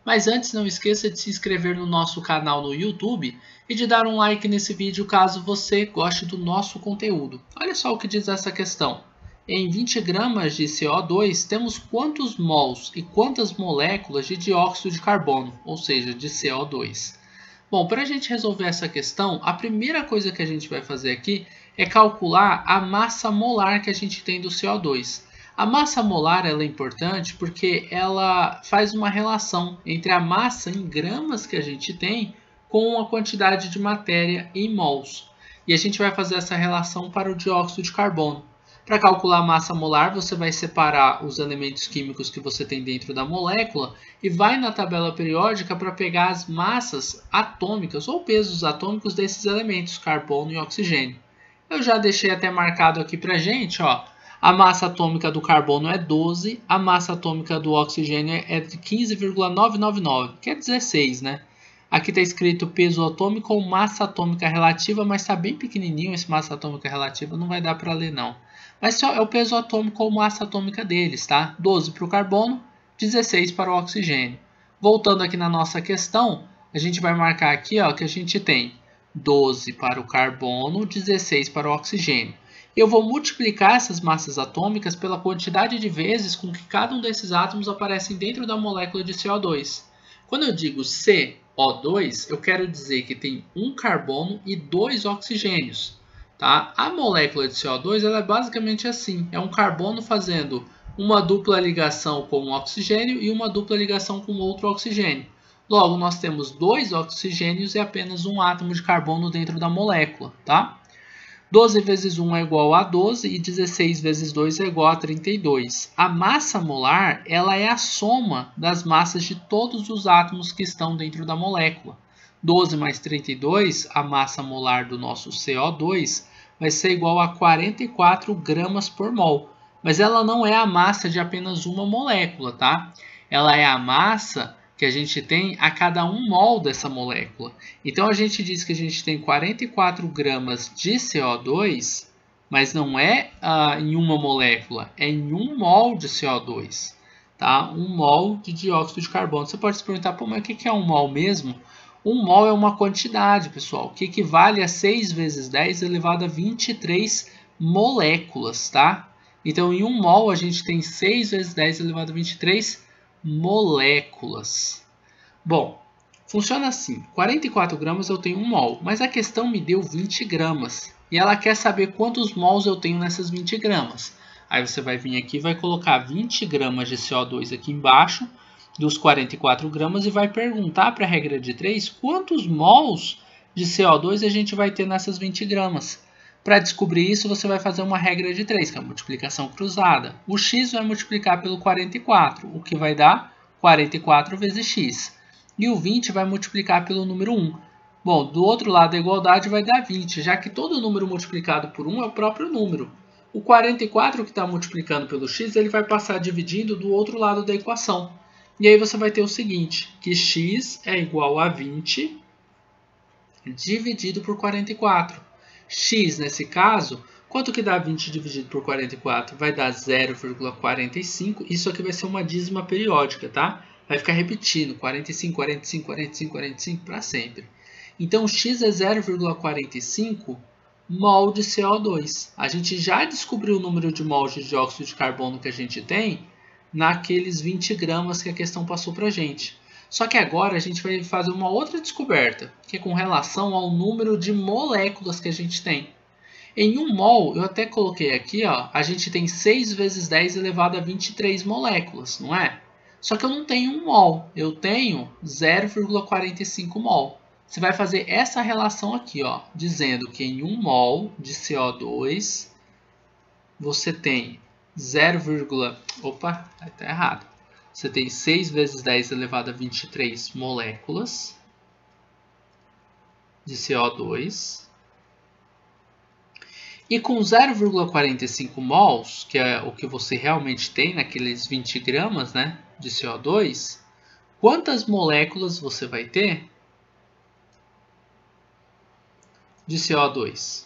Mas antes, não esqueça de se inscrever no nosso canal no YouTube e de dar um like nesse vídeo caso você goste do nosso conteúdo. Olha só o que diz essa questão. Em 20 gramas de CO2 temos quantos mols e quantas moléculas de dióxido de carbono, ou seja, de CO2? Bom, para a gente resolver essa questão, a primeira coisa que a gente vai fazer aqui é calcular a massa molar que a gente tem do CO2. A massa molar ela é importante porque ela faz uma relação entre a massa em gramas que a gente tem com a quantidade de matéria em mols. E a gente vai fazer essa relação para o dióxido de carbono. Para calcular a massa molar, você vai separar os elementos químicos que você tem dentro da molécula e vai na tabela periódica para pegar as massas atômicas ou pesos atômicos desses elementos, carbono e oxigênio. Eu já deixei até marcado aqui para a gente, ó. A massa atômica do carbono é 12, a massa atômica do oxigênio é de 15,999, que é 16, né? Aqui está escrito peso atômico ou massa atômica relativa, mas está bem pequenininho esse massa atômica relativa, não vai dar para ler não. Mas só é o peso atômico ou massa atômica deles, tá? 12 para o carbono, 16 para o oxigênio. Voltando aqui na nossa questão, a gente vai marcar aqui ó, que a gente tem 12 para o carbono, 16 para o oxigênio. Eu vou multiplicar essas massas atômicas pela quantidade de vezes com que cada um desses átomos aparecem dentro da molécula de CO2. Quando eu digo CO2, eu quero dizer que tem um carbono e 2 oxigênios. Tá? A molécula de CO2 ela é basicamente assim, é um carbono fazendo uma dupla ligação com um oxigênio e uma dupla ligação com outro oxigênio. Logo, nós temos 2 oxigênios e apenas um átomo de carbono dentro da molécula. Tá? 12 vezes 1 é igual a 12 e 16 vezes 2 é igual a 32. A massa molar ela é a soma das massas de todos os átomos que estão dentro da molécula. 12 mais 32, a massa molar do nosso CO2, vai ser igual a 44 gramas por mol. Mas ela não é a massa de apenas uma molécula, tá? Ela é a massa que a gente tem a cada 1 mol dessa molécula. Então, a gente diz que a gente tem 44 gramas de CO2, mas não é em uma molécula, é em 1 mol de CO2. Tá? 1 mol de dióxido de carbono. Você pode se perguntar, pô, mas o que é 1 mol mesmo? 1 mol é uma quantidade, pessoal, que equivale a 6 vezes 10 elevado a 23 moléculas, tá? Então, em 1 mol, a gente tem 6 vezes 10 elevado a 23 moléculas. Bom, funciona assim. 44 gramas eu tenho 1 mol, mas a questão me deu 20 gramas. E ela quer saber quantos mols eu tenho nessas 20 gramas. Aí você vai vir aqui e vai colocar 20 gramas de CO2 aqui embaixo dos 44 gramas e vai perguntar para a regra de 3 quantos mols de CO2 a gente vai ter nessas 20 gramas. Para descobrir isso, você vai fazer uma regra de 3, que é a multiplicação cruzada. O x vai multiplicar pelo 44, o que vai dar 44 vezes x. E o 20 vai multiplicar pelo número 1. Bom, do outro lado da igualdade vai dar 20, já que todo número multiplicado por 1 é o próprio número. O 44 que está multiplicando pelo x, ele vai passar dividindo do outro lado da equação. E aí você vai ter o seguinte, que x é igual a 20 dividido por 44. X, nesse caso, quanto que dá 20 dividido por 44? Vai dar 0,45. Isso aqui vai ser uma dízima periódica, tá? Vai ficar repetindo, 45, 45, 45, 45 para sempre. Então, x é 0,45 mol de CO2. A gente já descobriu o número de mols de dióxido de carbono que a gente tem naqueles 20 gramas que a questão passou para a gente. Só que agora a gente vai fazer uma outra descoberta, que é com relação ao número de moléculas que a gente tem. Em 1 mol, eu até coloquei aqui, ó, a gente tem 6 vezes 10 elevado a 23 moléculas, não é? Só que eu não tenho 1 mol, eu tenho 0,45 mol. Você vai fazer essa relação aqui, ó, dizendo que em 1 mol de CO2, você tem 0, opa, está errado. Você tem 6 vezes 10 elevado a 23 moléculas de CO2. E com 0,45 mols, que é o que você realmente tem naqueles 20 gramas, né, de CO2, quantas moléculas você vai ter de CO2?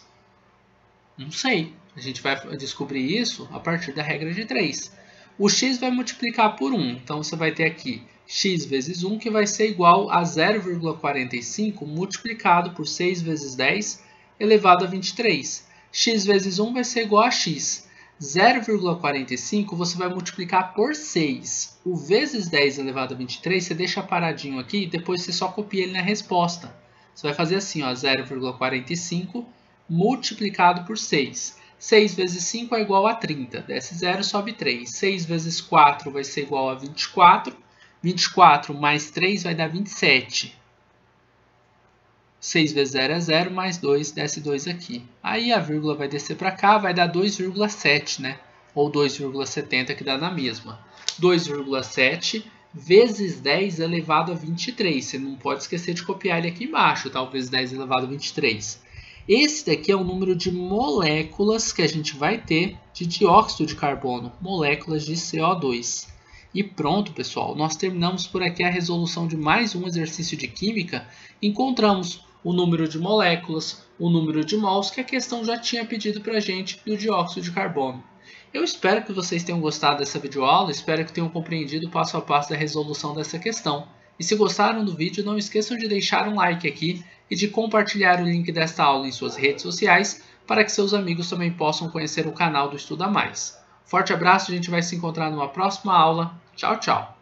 Não sei. A gente vai descobrir isso a partir da regra de 3. O x vai multiplicar por 1, então você vai ter aqui x vezes 1, que vai ser igual a 0,45 multiplicado por 6 vezes 10 elevado a 23. X vezes 1 vai ser igual a x. 0,45 você vai multiplicar por 6. O vezes 10 elevado a 23, você deixa paradinho aqui e depois você só copia ele na resposta. Você vai fazer assim, 0,45 multiplicado por 6. 6 vezes 5 é igual a 30. Desce 0, sobe 3. 6 vezes 4 vai ser igual a 24. 24 mais 3 vai dar 27. 6 vezes 0 é 0, mais 2, desce 2 aqui. Aí a vírgula vai descer para cá, vai dar 2,7, né? Ou 2,70, que dá na mesma. 2,7 vezes 10 elevado a 23. Você não pode esquecer de copiar ele aqui embaixo, tá? O vezes 10 elevado a 23. Esse daqui é o número de moléculas que a gente vai ter de dióxido de carbono, moléculas de CO2. E pronto, pessoal, nós terminamos por aqui a resolução de mais um exercício de química. Encontramos o número de moléculas, o número de mols que a questão já tinha pedido para a gente do dióxido de carbono. Eu espero que vocês tenham gostado dessa videoaula, espero que tenham compreendido o passo a passo da resolução dessa questão. E se gostaram do vídeo, não esqueçam de deixar um like aqui e de compartilhar o link desta aula em suas redes sociais para que seus amigos também possam conhecer o canal do Estuda Mais. Forte abraço, a gente vai se encontrar numa próxima aula. Tchau, tchau!